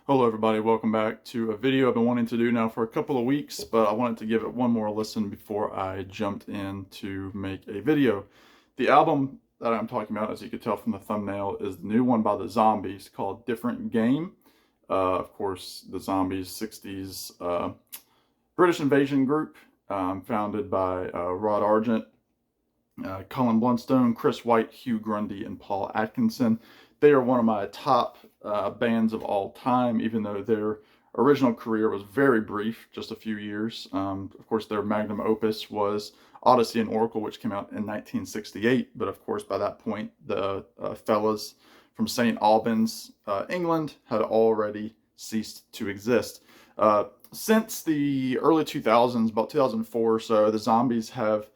Hello everybody, welcome back to a video I've been wanting to do now for a couple of weeks, but I wanted to give it one more listen before I jumped in to make a video. The album that I'm talking about, as you could tell from the thumbnail, is the new one by the Zombies called Different Game. Of course, the Zombies, 60s British invasion group, founded by Rod Argent, Colin Blunstone, Chris White, Hugh Grundy, and Paul Atkinson. They are one of my top bands of all time, even though their original career was very brief, just a few years. Of course, their magnum opus was Odyssey and Oracle, which came out in 1968. But of course, by that point, the fellas from St. Albans, England, had already ceased to exist. Since the early 2000s, about 2004 or so, the Zombies have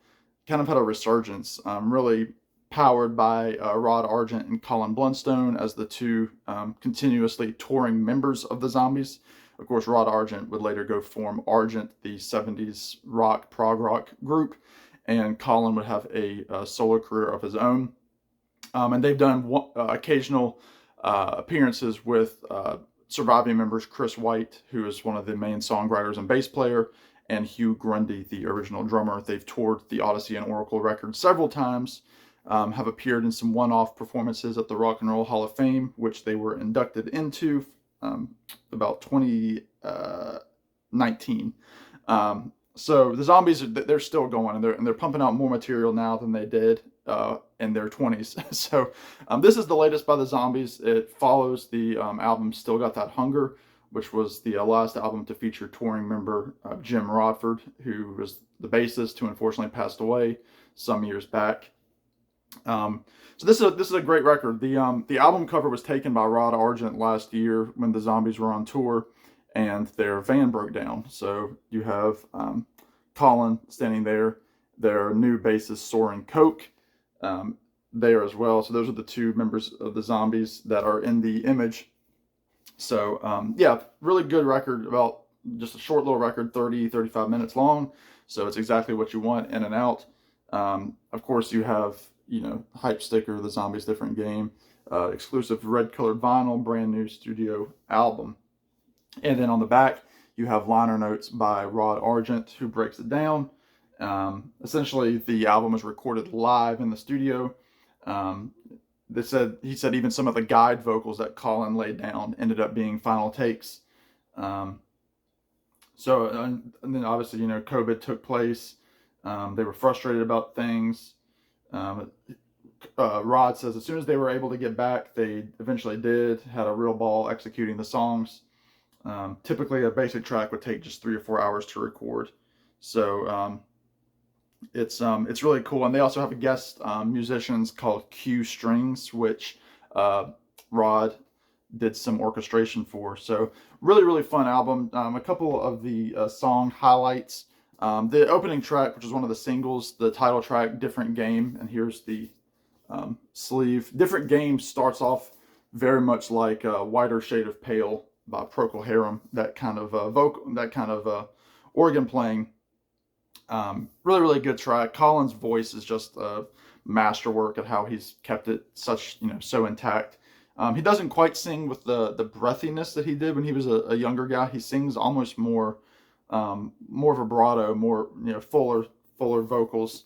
kind of had a resurgence, really powered by Rod Argent and Colin Blunstone as the two continuously touring members of the Zombies. Of course, Rod Argent would later go form Argent, the 70s prog rock group, and Colin would have a solo career of his own. And they've done occasional appearances with surviving members Chris White, who is one of the main songwriters and bass player, and Hugh Grundy, the original drummer. They've toured the Odyssey and Oracle records several times, have appeared in some one-off performances at the Rock and Roll Hall of Fame, which they were inducted into about 2019. So the Zombies, they're still going, and they're pumping out more material now than they did in their 20s. So this is the latest by the Zombies. It follows the album Still Got That Hunger, which was the last album to feature touring member Jim Rodford, who was the bassist, who unfortunately passed away some years back. So this is a great record. The album cover was taken by Rod Argent last year when the Zombies were on tour, and their van broke down. So you have Colin standing there, their new bassist Soren Koch there as well. So those are the two members of the Zombies that are in the image. So yeah, really good record, about just a short little record, 35 minutes long. So it's exactly what you want, in and out. Of course, you have, hype sticker, the Zombies Different Game, exclusive red colored vinyl, brand new studio album. And then on the back, you have liner notes by Rod Argent, who breaks it down. Essentially, the album was recorded live in the studio. He said even some of the guide vocals that Colin laid down ended up being final takes. And then obviously, COVID took place. They were frustrated about things. Rod says as soon as they were able to get back, they eventually did, had a real ball executing the songs. Typically, a basic track would take just 3 or 4 hours to record. So it's really cool. And they also have a guest musicians called Q Strings, which Rod did some orchestration for. So really fun album. A couple of the song highlights. The opening track, which is one of the singles, the title track, Different Game, and here's the sleeve. Different Game starts off very much like Whiter Shade of Pale by Procol Harum, that kind of organ playing. Really good track. Colin's voice is just a masterwork at how he's kept it so intact. He doesn't quite sing with the breathiness that he did when he was a younger guy. He sings almost more vibrato, more fuller vocals.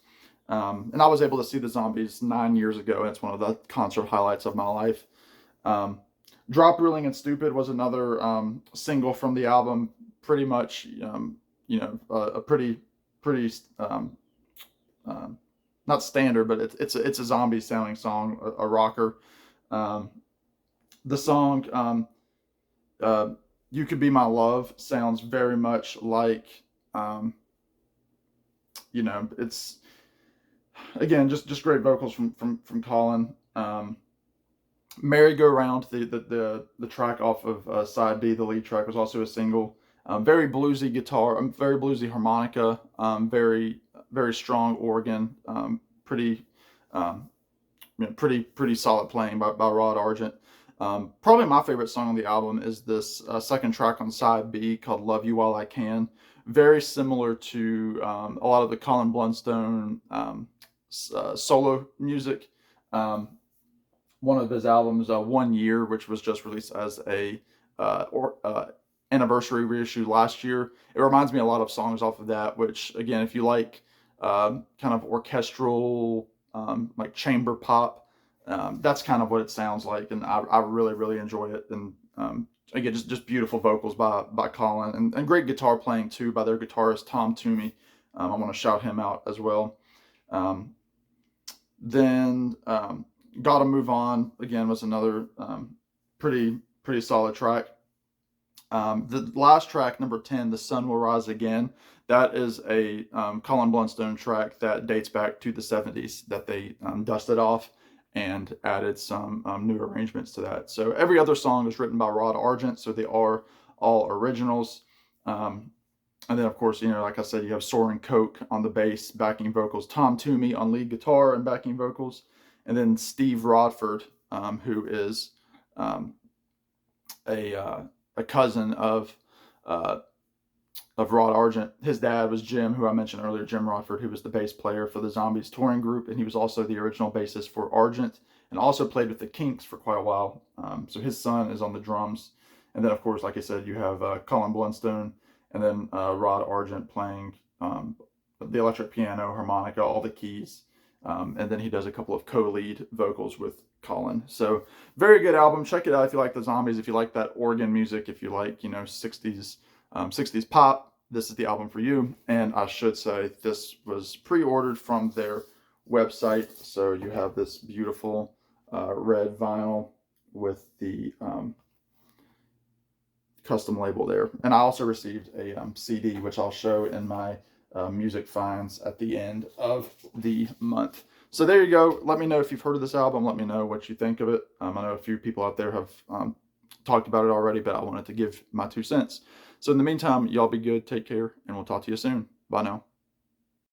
And I was able to see the Zombies 9 years ago, and it's one of the concert highlights of my life. Drop Reeling and Stupid was another single from the album. Pretty much, a pretty not standard, but it's a zombie sounding song, a rocker. The song You Could Be My Love sounds very much like it's, again, just great vocals from Colin. Merry Go Round, the track off of side B, the lead track, was also a single. Very bluesy guitar, very bluesy harmonica, very strong organ, pretty solid playing by Rod Argent. Probably my favorite song on the album is this second track on side B called Love You While I Can. Very similar to a lot of the Colin Blunstone solo music. One of his albums, 1 Year, which was just released as a anniversary reissue last year. It reminds me a lot of songs off of that, which again, if you like kind of orchestral, like chamber pop, that's kind of what it sounds like, and I really really enjoy it. And again, just beautiful vocals by Colin, and great guitar playing too by their guitarist Tom Toomey. I want to shout him out as well. Then Gotta Move On again was another pretty solid track. The last track, number 10, The Sun Will Rise Again, that is a Colin Blunstone track that dates back to the 70s that they dusted off and added some new arrangements to that. So every other song is written by Rod Argent, so they are all originals. And then, of course, like I said, you have Soren Koch on the bass, backing vocals, Tom Toomey on lead guitar and backing vocals, and then Steve Rodford, who is a cousin of Rod Argent. His dad was Jim, who I mentioned earlier, Jim Rodford, who was the bass player for the Zombies touring group, and he was also the original bassist for Argent, and also played with the Kinks for quite a while. So his son is on the drums, and then, of course, like I said, you have Colin Blunstone, and then Rod Argent playing the electric piano, harmonica, all the keys, and then he does a couple of co-lead vocals with Colin. So very good album. Check it out if you like the Zombies, if you like that organ music, if you like 60s pop. This is the album for you. And I should say this was pre-ordered from their website, so you have this beautiful red vinyl with the custom label there. And I also received a CD, which I'll show in my music finds at the end of the month. So there you go. Let me know if you've heard of this album. Let me know what you think of it. I know a few people out there have talked about it already, but I wanted to give my 2 cents. So in the meantime, y'all be good, take care, and we'll talk to you soon. Bye now.